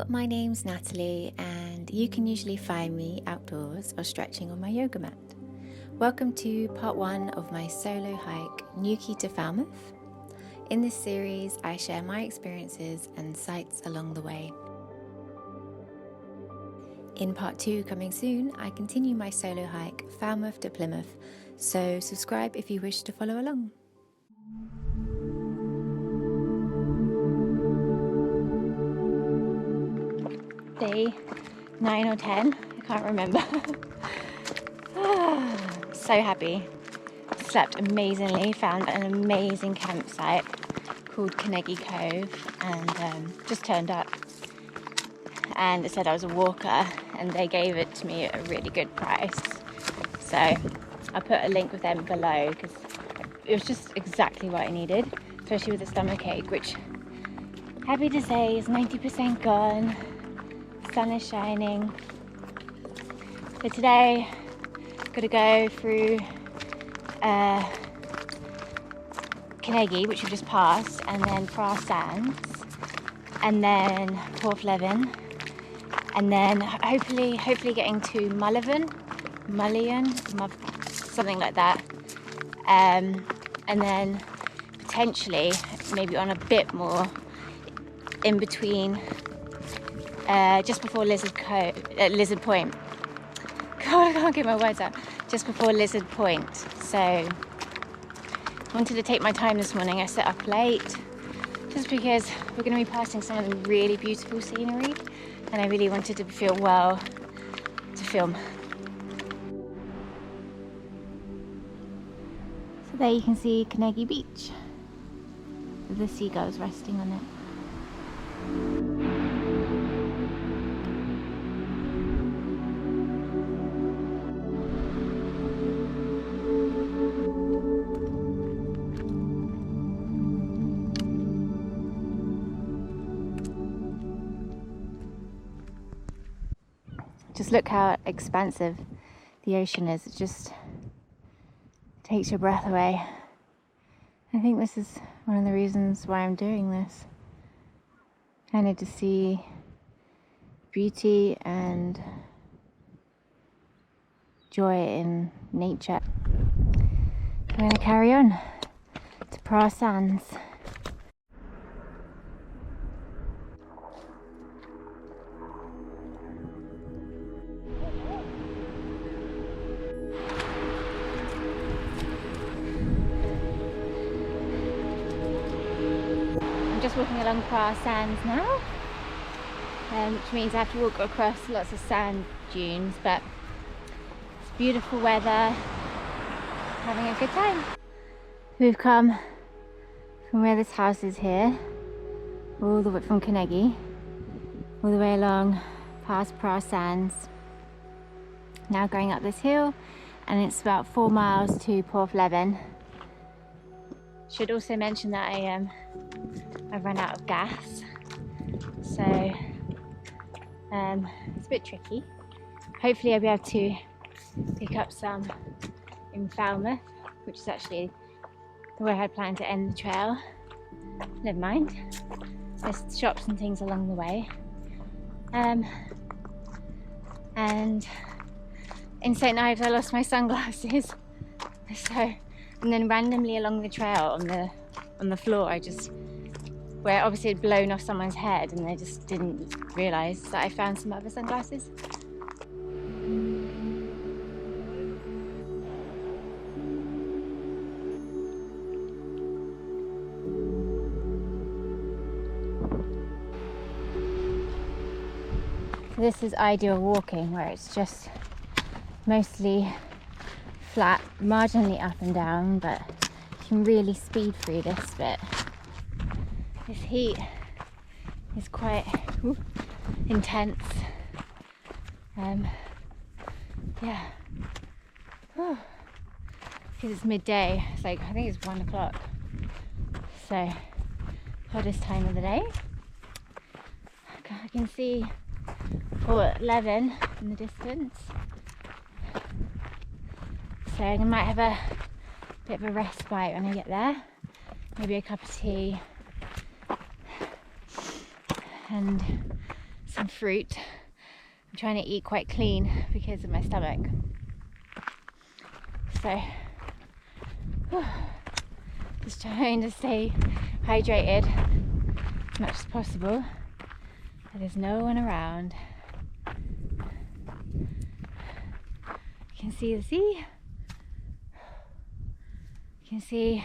Hello, my name's Natalie and you can usually find me outdoors or stretching on my yoga mat. Welcome to part 1 of my solo hike Newquay to Falmouth. In this series I share my experiences and sights along the way. In part 2 coming soon, I continue my solo hike Falmouth to Plymouth, so subscribe if you wish to follow along. Day 9 or 10, I can't remember. So happy. Slept amazingly, found an amazing campsite called Carnegie Cove and just turned up. And it said I was a walker and they gave it to me at a really good price. So I put a link with them below because it was just exactly what I needed, especially with the stomachache, which, happy to say, is 90% gone. Sun is shining. So today got to go through Carnegie, which we've just passed, and then Penzance, and then Porthleven, and then hopefully getting to Mullion, something like that, and then potentially maybe on a bit more in between. Just before Lizard Point. God, I can't get my words out. Just before Lizard Point. So, I wanted to take my time this morning. I set up late, just because we're going to be passing some of the really beautiful scenery, and I really wanted to feel well to film. So there you can see Carnegie Beach, with the seagulls resting on it. Just look how expansive the ocean is. It just takes your breath away. I think this is one of the reasons why I'm doing this. Kind of to see beauty and joy in nature. I'm going to carry on to Penzance. Just walking along Penzance now, which means I have to walk across lots of sand dunes, but it's beautiful weather, having a good time. We've come from where this house is here, all the way from Carnegie, all the way along past Penzance, now going up this hill, and it's about 4 miles to Porthleven. Should also mention that I've run out of gas, so it's a bit tricky. Hopefully I'll be able to pick up some in Falmouth, which is actually where I had planned to end the trail. Never mind, there's shops and things along the way, and in St. Ives I lost my sunglasses, so, and then randomly along the trail on the floor, where obviously it'd blown off someone's head and they just didn't realise that I found some other sunglasses. This is ideal walking, where it's just mostly flat, marginally up and down, but you can really speed through this bit. This heat is quite intense. Yeah. Because it's midday. It's like, I think it's 1 o'clock. So, hottest time of the day. I can see Porthleven in the distance. So I might have a bit of a respite when I get there. Maybe a cup of tea and some fruit. I'm trying to eat quite clean because of my stomach. So, just trying to stay hydrated as much as possible. But there's no one around. You can see the sea. You can see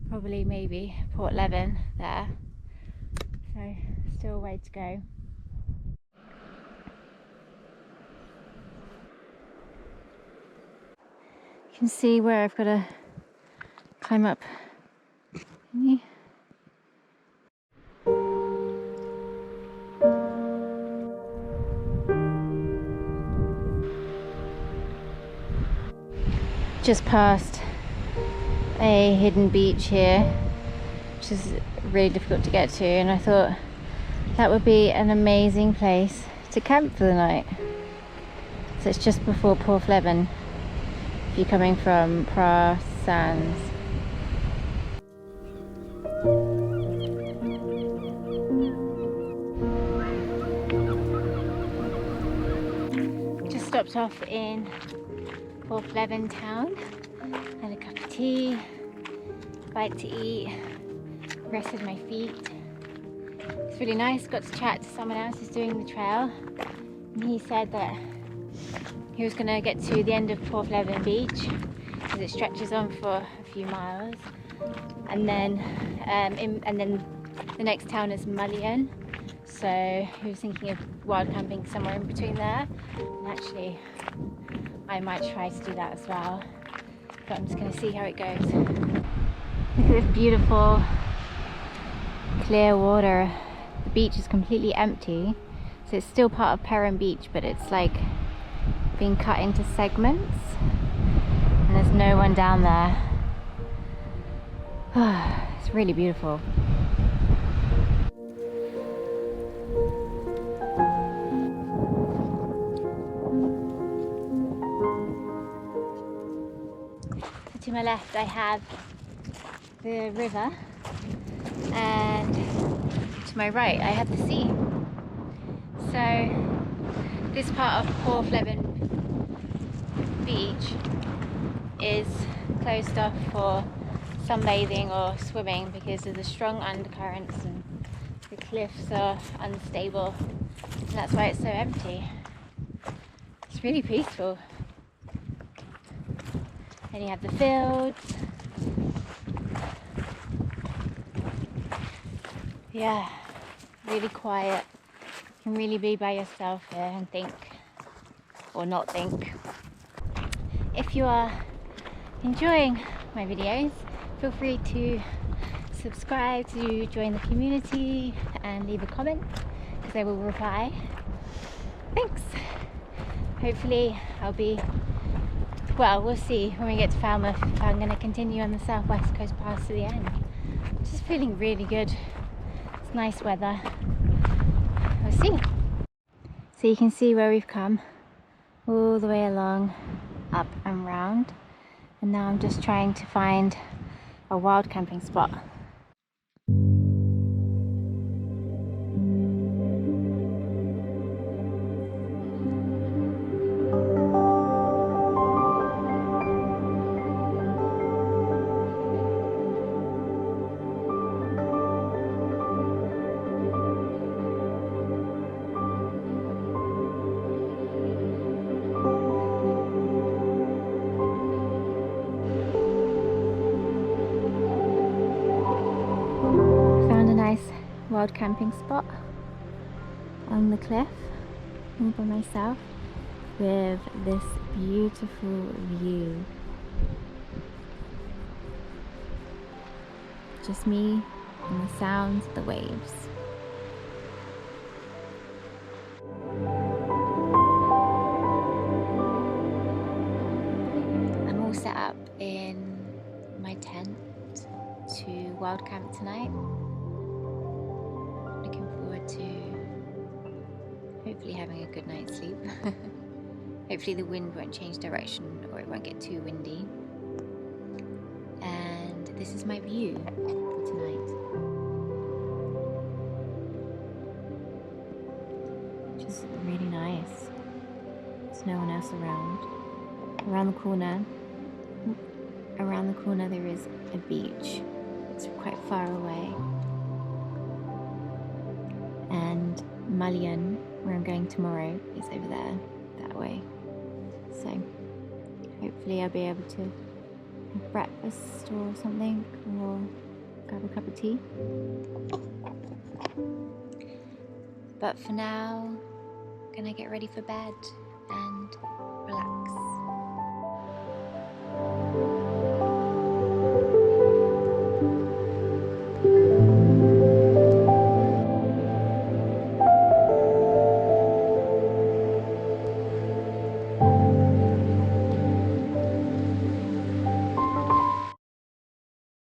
probably maybe Porthleven there. So still a way to go. You can see where I've got to climb up. Can you? Just past a hidden beach here, which is really difficult to get to, and I thought that would be an amazing place to camp for the night. So it's just before Porthleven if you're coming from Penzance. Just stopped off in Porthleven town, had a cup of tea, bite to eat, rested my feet. It's really nice. Got to chat to someone else who's doing the trail, and he said that he was going to get to the end of Porthleven beach because it stretches on for a few miles, and then the next town is Mullion. So he was thinking of wild camping somewhere in between there, and actually I might try to do that as well, but I'm just going to see how it goes. Look at this beautiful clear water. The beach is completely empty, so it's still part of Perranporth beach, but it's like being cut into segments, and there's no one down there. It's really beautiful. To my left I have the river, and to my right I have the sea. So this part of Porthleven beach is closed off for sunbathing or swimming because of the strong undercurrents, and the cliffs are unstable, and that's why it's so empty. It's really peaceful. Then you have the fields. Yeah, really quiet. You can really be by yourself here and think, or not think. If you are enjoying my videos, feel free to subscribe to join the community and leave a comment, because I will reply. Thanks. Hopefully I'll be, well, we'll see when we get to Falmouth if I'm going to continue on the southwest coast pass to the end. Just feeling really good. It's nice weather. We'll see. So you can see where we've come, all the way along, up and round, and now I'm just trying to find a wild camping spot. Wild camping spot on the cliff all by myself with this beautiful view. Just me and the sounds of the waves. I'm all set up in my tent to wild camp tonight. To hopefully having a good night's sleep. Hopefully the wind won't change direction or it won't get too windy. And this is my view for tonight. is really nice. There's no one else around. Around the corner there is a beach. It's quite far away. And Mullion, where I'm going tomorrow, is over there, that way. So hopefully I'll be able to have breakfast or something, or grab a cup of tea. But for now, I'm gonna get ready for bed and relax.